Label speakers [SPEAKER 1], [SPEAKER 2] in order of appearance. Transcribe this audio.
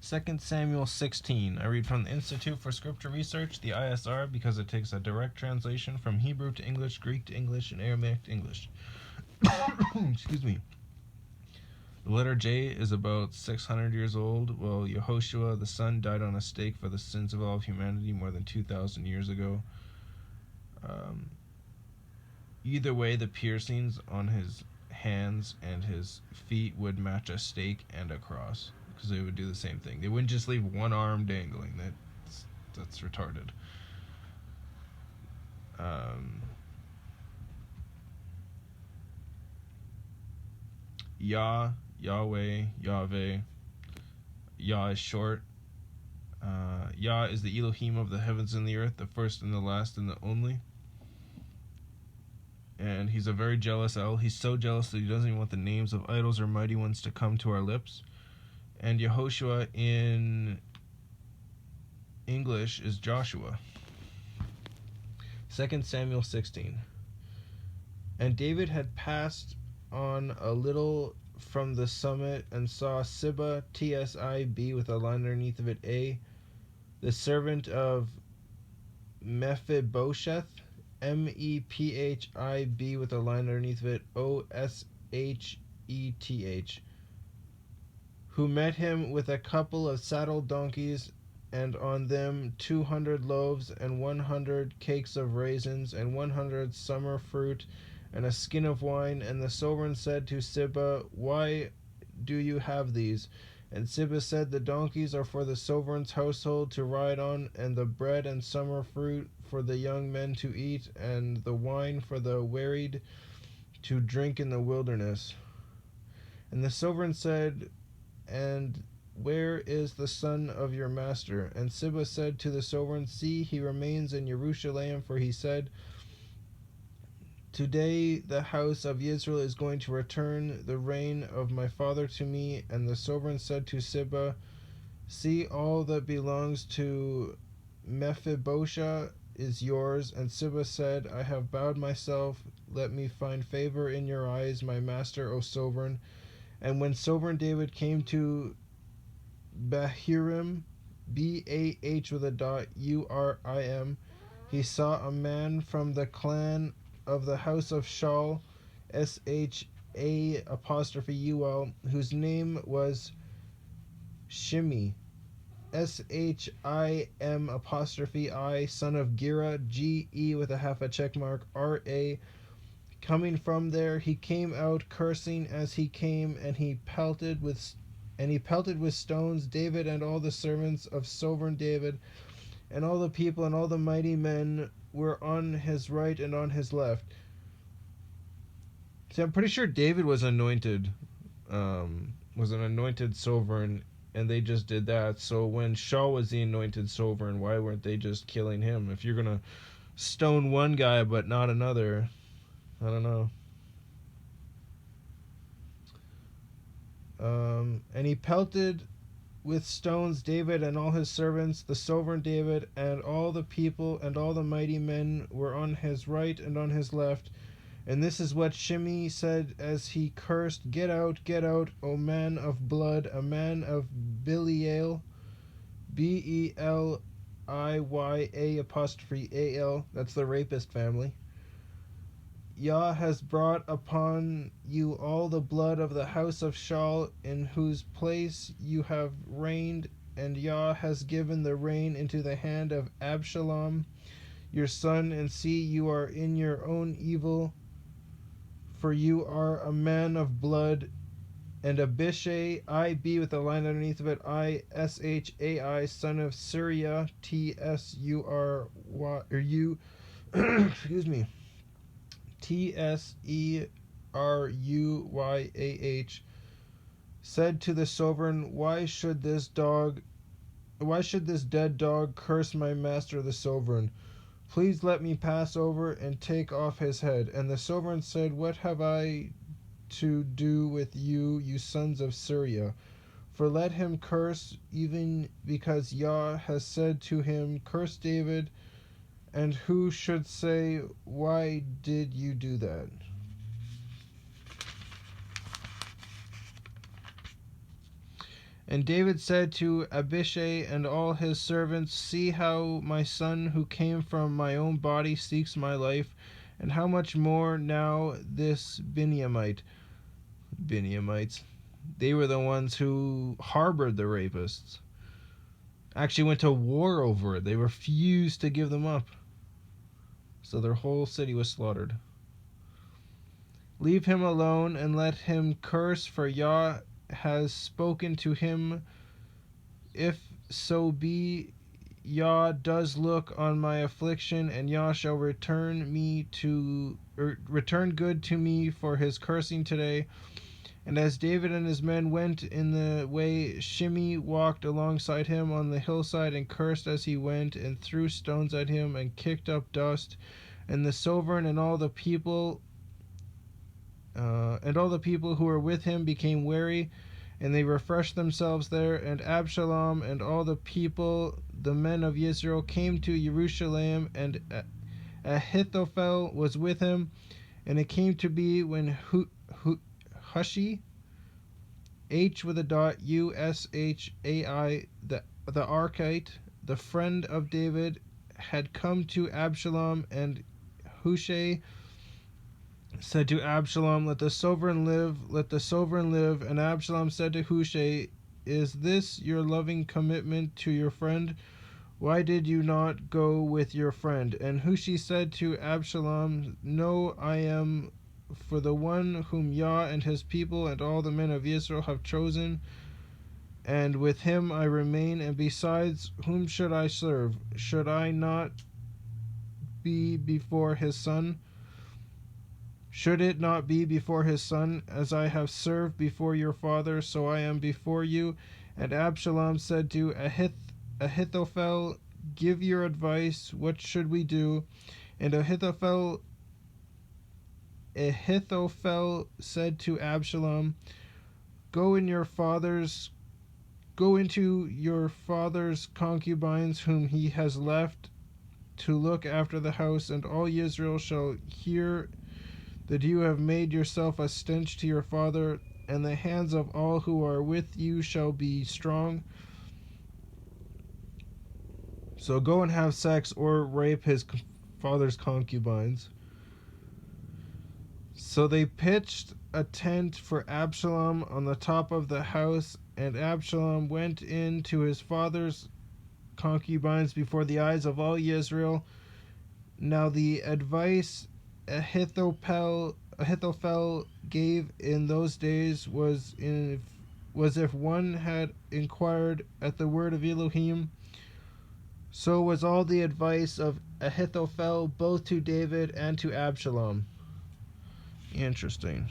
[SPEAKER 1] 2 Samuel 16. I read from the Institute for Scripture Research, the ISR, because it takes a direct translation from Hebrew to English, Greek to English, and Aramaic to English. Excuse me. The letter J is about 600 years old. Well, Yehoshua, the son, died on a stake for the sins of all of humanity more than 2,000 years ago. Either way, the piercings on his hands and his feet would match a stake and a cross, because they would do the same thing. They wouldn't just leave one arm dangling. That's retarded. YahWeh, YahWeh. Yah is short. Yah is the Elohim of the heavens and the earth, the first and the last and the only. And he's a very jealous El. He's so jealous that he doesn't even want the names of idols or mighty ones to come to our lips. And Yehoshua in English is Joshua. 2 Samuel 16. And David had passed on a little from the summit and saw Sibah, T-S-I-B with a line underneath of it, A, the servant of Mephibosheth, M-E-P-H-I-B with a line underneath of it, O-S-H-E-T-H, who met him with a couple of saddled donkeys, and on them 200 loaves and 100 cakes of raisins and 100 summer fruit and a skin of wine. And the sovereign said to Sibah, why do you have these? And Sibah said, the donkeys are for the sovereign's household to ride on, and the bread and summer fruit for the young men to eat, and the wine for the wearied to drink in the wilderness. And the sovereign said, and where is the son of your master? And Sibah said to the sovereign, see, he remains in Jerusalem, for he said, today the house of Israel is going to return the reign of my father to me. And the sovereign said to Sibah, see, all that belongs to Mephibosheth is yours. And Sibah said, I have bowed myself. Let me find favor in your eyes, my master, O sovereign. And when sovereign David came to Bahurim, B-A-H with a dot, U-R-I-M, he saw a man from the clan of the house of Shaul, S-H-A-U-L, whose name was Shimei, S-H-I-M-I, son of Gera, G-E with a half a check mark, R-A. Coming from there, he came out cursing as he came, and he pelted with stones David and all the servants of sovereign David, and all the people and all the mighty men were on his right and on his left. See, I'm pretty sure David was anointed, was an anointed sovereign, and they just did that. So when Shaul was the anointed sovereign, why weren't they just killing him? If you're gonna stone one guy but not another, I don't know. And he pelted with stones David and all his servants, the sovereign David, and all the people and all the mighty men were on his right and on his left. And this is what Shimei said as he cursed, get out, O man of blood, a man of Belial, B-E-L-I-Y-A'-A-L, that's the rapist family. Yah has brought upon you all the blood of the house of Shaul, in whose place you have reigned, and Yah has given the reign into the hand of Absalom, your son, and see, you are in your own evil, for you are a man of blood. And Abishai, I-B with a line underneath of it, I-S-H-A-I, son of Syria, T-S-U-R-Y, or you, excuse me, T-S-E-R-U-Y-A-H, said to the sovereign, why should this dead dog curse my master the sovereign? Please let me pass over and take off his head. And the sovereign said, what have I to do with you, you sons of Syria? For let him curse, even because Yah has said to him, curse David. And who should say, why did you do that? And David said to Abishai and all his servants, "See how my son who came from my own body seeks my life, and how much more now this Benjamite." Benjamites. They were the ones who harbored the rapists. Actually went to war over it. They refused to give them up. So their whole city was slaughtered. "Leave him alone and let him curse, for Yah has spoken to him. If so be Yah does look on my affliction, and Yah shall return good to me for his cursing today." And as David and his men went in the way, Shimei walked alongside him on the hillside and cursed as he went, and threw stones at him and kicked up dust. And the sovereign and all the people who were with him became weary, and they refreshed themselves there. And Absalom and all the people, the men of Israel, came to Jerusalem, and Ahithophel was with him. And it came to be when Hushai, H with a dot, Ushai, the Archite, the friend of David, had come to Absalom, and Hushai said to Absalom, "Let the sovereign live, let the sovereign live." And Absalom said to Hushai, "Is this your loving commitment to your friend? Why did you not go with your friend?" And Hushai said to Absalom, "No, I am for the one whom Yah and his people and all the men of Israel have chosen, and with him I remain. And besides, whom should I serve? Should I not be before his son? Should it not be before his son? As I have served before your father, so I am before you." And Absalom said to Ahithophel, "Give your advice. What should we do?" And Ahithophel said to Absalom, Go into your father's concubines whom he has left to look after the house, and all Israel shall hear that you have made yourself a stench to your father, and the hands of all who are with you shall be strong. So go and have sex or rape his father's concubines." So they pitched a tent for Absalom on the top of the house, and Absalom went in to his father's concubines before the eyes of all Israel. Now the advice Ahithophel gave in those days was if one had inquired at the word of Elohim. So was all the advice of Ahithophel, both to David and to Absalom. Interesting.